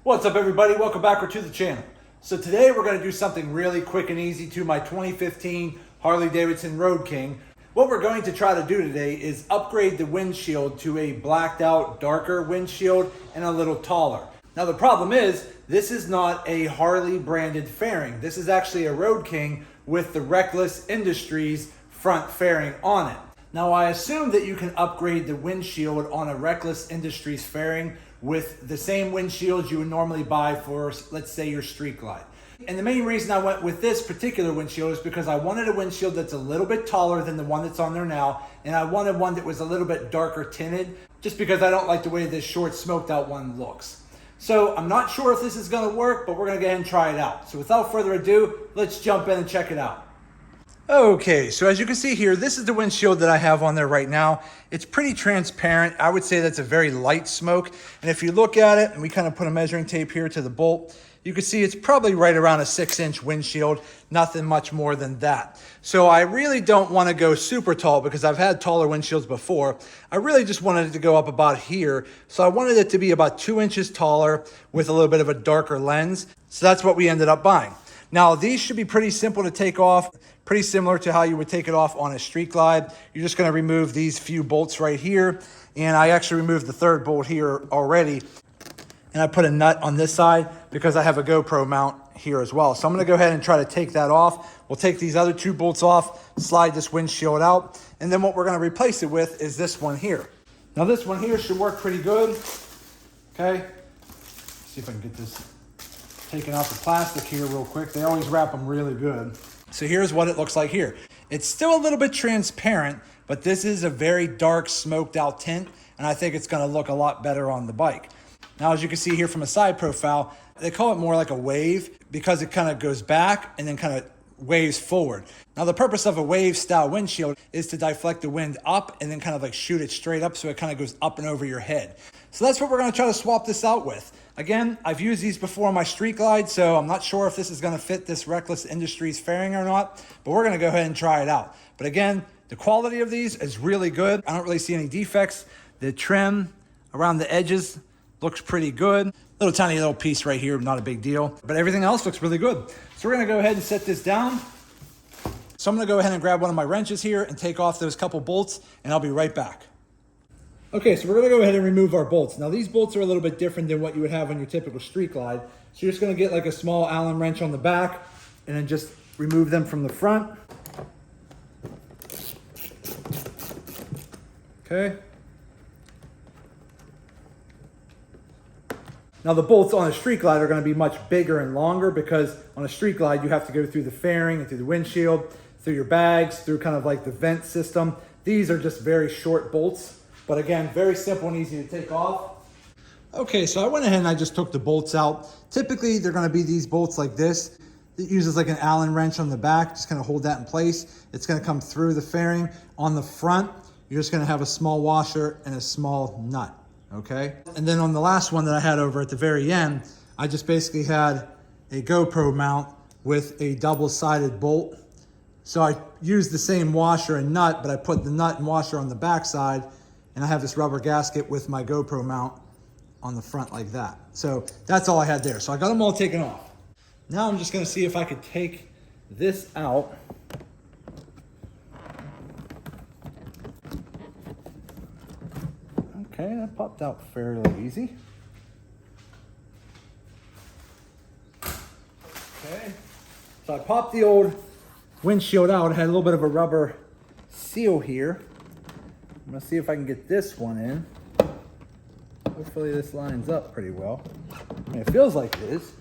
What's up everybody, welcome back to the channel. So today we're going to do something really quick and easy to my 2015 Harley Davidson Road King. What we're going to try to do today is upgrade the windshield to a blacked out darker windshield and a little taller. Now the problem is, this is not a Harley branded fairing. This is actually a Road King with the Reckless Industries front fairing on it. Now I assume that you can upgrade the windshield on a Reckless Industries fairing with the same windshield you would normally buy for, let's say, your Street Glide. And the main reason I went with this particular windshield is because I wanted a windshield that's a little bit taller than the one that's on there now, and I wanted one that was a little bit darker tinted, just because I don't like the way this short smoked out one looks. So I'm not sure if this is gonna work, but we're gonna go ahead and try it out. So without further ado, let's jump in and check it out. Okay, so as you can see here, this is the windshield that I have on there right now. It's pretty transparent. I would say that's a very light smoke. And if you look at it, and we kind of put a measuring tape here to the bolt, you can see it's probably right around a 6-inch windshield, nothing much more than that. So I really don't want to go super tall because I've had taller windshields before. I really just wanted it to go up about here. So I wanted it to be about 2 inches taller with a little bit of a darker lens. So that's what we ended up buying. Now these should be pretty simple to take off, pretty similar to how you would take it off on a Street Glide. You're just going to remove these few bolts right here. And I actually removed the third bolt here already. And I put a nut on this side because I have a GoPro mount here as well. So I'm going to go ahead and try to take that off. We'll take these other two bolts off, slide this windshield out. And then what we're going to replace it with is this one here. Now this one here should work pretty good. Okay. Let's see if I can get this taking off the plastic here real quick. They always wrap them really good. So here's what it looks like here. It's still a little bit transparent, but this is a very dark smoked out tint, and I think it's going to look a lot better on the bike. Now, as you can see here from a side profile, they call it more like a wave because it kind of goes back and then kind of waves forward. Now, the purpose of a wave style windshield is to deflect the wind up and then kind of like shoot it straight up so it kind of goes up and over your head. So that's what we're going to try to swap this out with. Again, I've used these before on my Street Glide, so I'm not sure if this is going to fit this Reckless Industries fairing or not, but we're going to go ahead and try it out. But again, the quality of these is really good. I don't really see any defects. The trim around the edges looks pretty good. Little tiny little piece right here, not a big deal, but everything else looks really good. So we're going to go ahead and set this down. So I'm going to go ahead and grab one of my wrenches here and take off those couple bolts, and I'll be right back. Okay, so we're going to go ahead and remove our bolts. Now these bolts are a little bit different than what you would have on your typical Street Glide. So you're just going to get like a small Allen wrench on the back and then just remove them from the front. Okay. Now the bolts on a Street Glide are going to be much bigger and longer because on a Street Glide you have to go through the fairing and through the windshield, through your bags, through kind of like the vent system. These are just very short bolts. But again, very simple and easy to take off. Okay, so I went ahead and I just took the bolts out. Typically, they're gonna be these bolts like this. It uses like an Allen wrench on the back, just gonna hold that in place. It's gonna come through the fairing. On the front, you're just gonna have a small washer and a small nut, okay? And then on the last one that I had over at the very end, I just basically had a GoPro mount with a double-sided bolt. So I used the same washer and nut, but I put the nut and washer on the back side, and I have this rubber gasket with my GoPro mount on the front like that. So that's all I had there. So I got them all taken off. Now I'm just gonna see if I could take this out. Okay, that popped out fairly easy. Okay, so I popped the old windshield out. It had a little bit of a rubber seal here. I'm gonna see if I can get this one in. Hopefully this lines up pretty well. I mean, it feels like it is.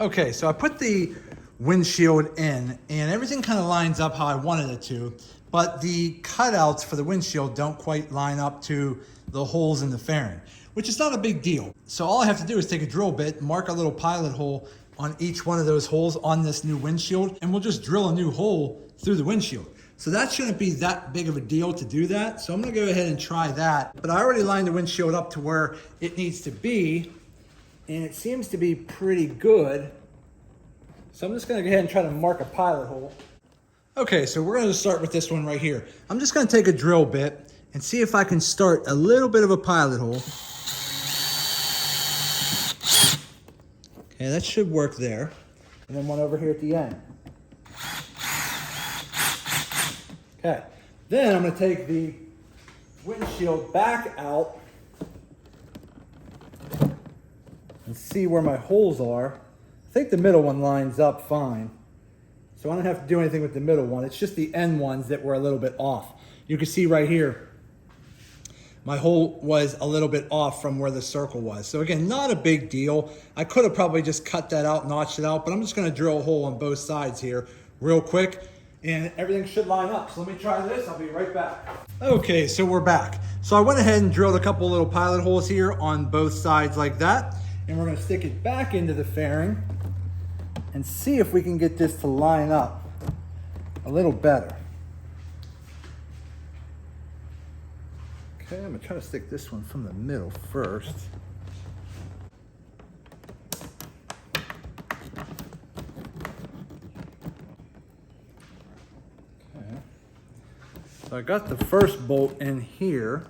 Okay, so I put the windshield in and everything kind of lines up how I wanted it to, but the cutouts for the windshield don't quite line up to the holes in the fairing, which is not a big deal. So all I have to do is take a drill bit, mark a little pilot hole on each one of those holes on this new windshield, and we'll just drill a new hole through the windshield. So that shouldn't be that big of a deal to do that. So I'm gonna go ahead and try that. But I already lined the windshield up to where it needs to be, and it seems to be pretty good. So I'm just gonna go ahead and try to mark a pilot hole. Okay, so we're gonna start with this one right here. I'm just gonna take a drill bit and see if I can start a little bit of a pilot hole. Okay, that should work there. And then one over here at the end. Okay, then I'm going to take the windshield back out and see where my holes are. I think the middle one lines up fine. So I don't have to do anything with the middle one. It's just the end ones that were a little bit off. You can see right here, my hole was a little bit off from where the circle was. So again, not a big deal. I could have probably just cut that out, notched it out, but I'm just gonna drill a hole on both sides here real quick, and everything should line up. So let me try this, I'll be right back. Okay, so we're back. So I went ahead and drilled a couple little pilot holes here on both sides like that, and we're gonna stick it back into the fairing and see if we can get this to line up a little better. Okay, I'm gonna try to stick this one from the middle first. Okay, so I got the first bolt in here.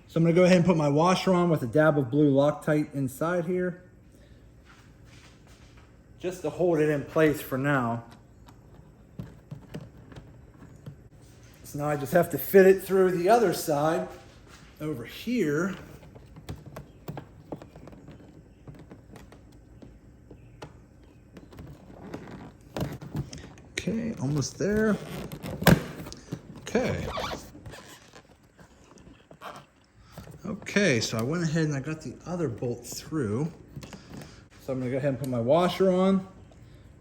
So I'm gonna go ahead and put my washer on with a dab of blue Loctite inside here, just to hold it in place for now. So now I just have to fit it through the other side over here. Okay, almost there. Okay. Okay, so I went ahead and I got the other bolt through. So I'm gonna go ahead and put my washer on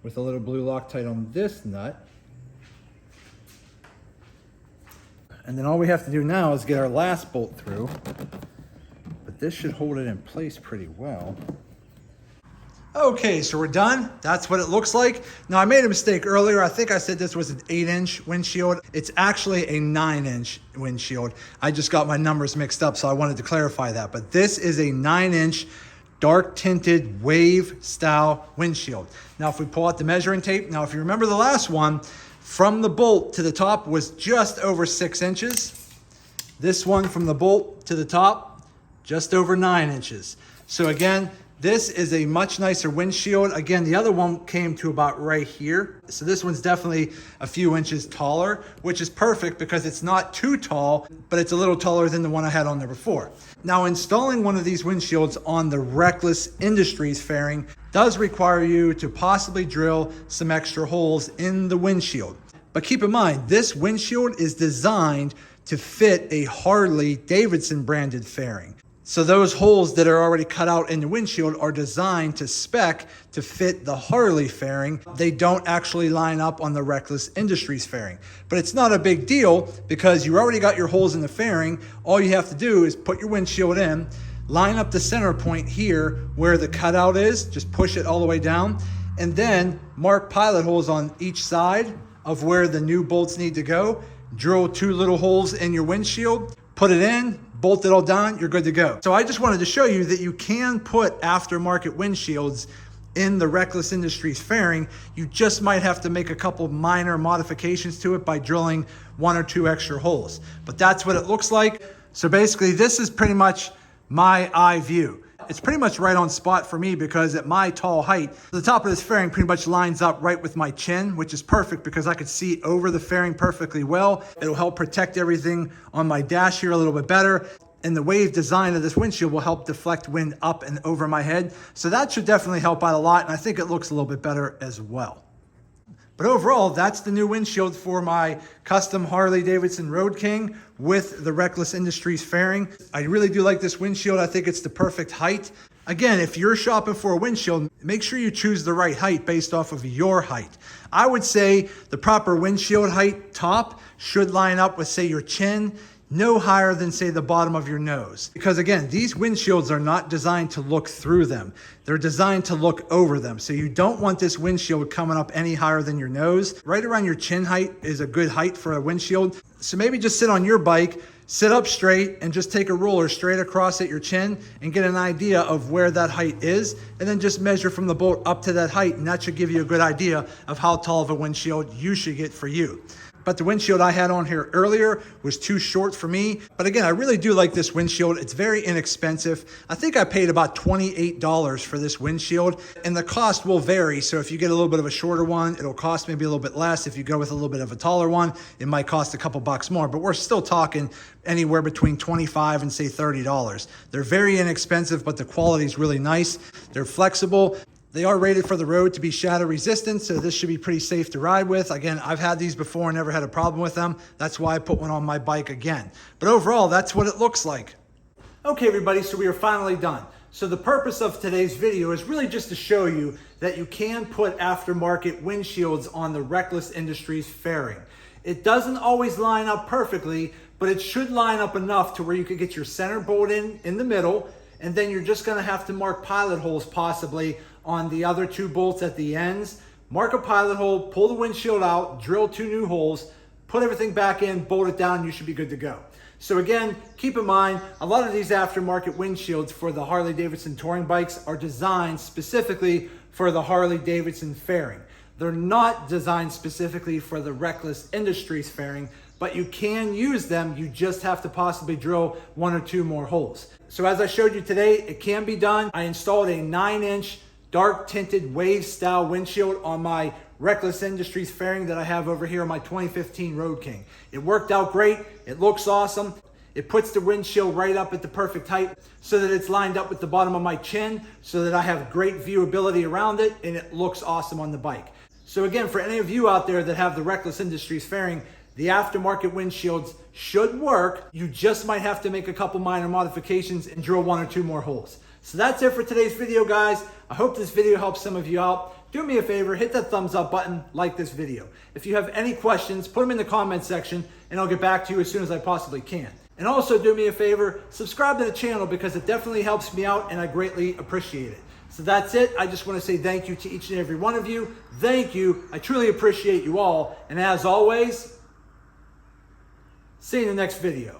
with a little blue Loctite on this nut. And then all we have to do now is get our last bolt through. But this should hold it in place pretty well. Okay, so we're done. That's what it looks like. Now I made a mistake earlier. I think I said this was an 8-inch windshield. It's actually a 9-inch windshield. I just got my numbers mixed up, so I wanted to clarify that. But this is a 9-inch dark tinted wave style windshield. Now if we pull out the measuring tape, now if you remember the last one, from the bolt to the top was just over 6 inches. This one from the bolt to the top, just over 9 inches. So again, this is a much nicer windshield. Again, the other one came to about right here. So this one's definitely a few inches taller, which is perfect because it's not too tall, but it's a little taller than the one I had on there before. Now, installing one of these windshields on the Reckless Industries fairing does require you to possibly drill some extra holes in the windshield. But keep in mind, this windshield is designed to fit a Harley Davidson branded fairing. So those holes that are already cut out in the windshield are designed to spec to fit the Harley fairing. They don't actually line up on the Reckless Industries fairing. But it's not a big deal because you already got your holes in the fairing. All you have to do is put your windshield in, line up the center point here where the cutout is, just push it all the way down, and then mark pilot holes on each side of where the new bolts need to go. Drill 2 little holes in your windshield, put it in, bolt it all down, you're good to go. So I just wanted to show you that you can put aftermarket windshields in the Reckless Industries fairing. You just might have to make a couple minor modifications to it by drilling 1 or 2 extra holes. But that's what it looks like. So basically this is pretty much my eye view. It's pretty much right on spot for me because at my tall height, the top of this fairing pretty much lines up right with my chin, which is perfect because I could see over the fairing perfectly well. It'll help protect everything on my dash here a little bit better. And the wave design of this windshield will help deflect wind up and over my head. So that should definitely help out a lot. And I think it looks a little bit better as well. But overall, that's the new windshield for my custom Harley Davidson Road King with the Reckless Industries fairing. I really do like this windshield. I think it's the perfect height. Again, if you're shopping for a windshield, make sure you choose the right height based off of your height. I would say the proper windshield height top should line up with, say, your chin, no higher than, say, the bottom of your nose. Because again, these windshields are not designed to look through them. They're designed to look over them. So you don't want this windshield coming up any higher than your nose. Right around your chin height is a good height for a windshield. So maybe just sit on your bike, sit up straight, and just take a ruler straight across at your chin and get an idea of where that height is. And then just measure from the bolt up to that height. And that should give you a good idea of how tall of a windshield you should get for you. but the windshield I had on here earlier was too short for me. But again, I really do like this windshield. It's very inexpensive. I think I paid about $28 for this windshield, and the cost will vary. So if you get a little bit of a shorter one, it'll cost maybe a little bit less. If you go with a little bit of a taller one, it might cost a couple bucks more, but we're still talking anywhere between $25 and say $30. They're very inexpensive, but the quality is really nice. They're flexible. They are rated for the road to be shadow resistant, so this should be pretty safe to ride with. Again, I've had these before and never had a problem with them. That's why I put one on my bike again. But overall, that's what it looks like. Okay, everybody, so we are finally done. So the purpose of today's video is really just to show you that you can put aftermarket windshields on the Reckless Industries fairing. It doesn't always line up perfectly, but it should line up enough to where you could get your center bolt in the middle, and then you're just gonna have to mark pilot holes possibly on the other two bolts at the ends. Mark a pilot hole, pull the windshield out, drill 2 new holes, put everything back in, bolt it down, you should be good to go. So again, keep in mind, a lot of these aftermarket windshields for the Harley Davidson touring bikes are designed specifically for the Harley Davidson fairing. They're not designed specifically for the Reckless Industries fairing, but you can use them. You just have to possibly drill 1 or 2 more holes. So as I showed you today, it can be done. I installed a 9-inch dark tinted wave style windshield on my Reckless Industries fairing that I have over here on my 2015 Road King. It worked out great. It looks awesome. It puts the windshield right up at the perfect height so that it's lined up with the bottom of my chin so that I have great viewability around it, and it looks awesome on the bike. So again, for any of you out there that have the Reckless Industries fairing, the aftermarket windshields should work. You just might have to make a couple minor modifications and drill 1 or 2 more holes. So that's it for today's video, guys. I hope this video helps some of you out. Do me a favor, hit that thumbs up button, like this video. If you have any questions, put them in the comment section and I'll get back to you as soon as I possibly can. And also do me a favor, subscribe to the channel because it definitely helps me out and I greatly appreciate it. So that's it. I just want to say thank you to each and every one of you. Thank you. I truly appreciate you all. And as always, see you in the next video.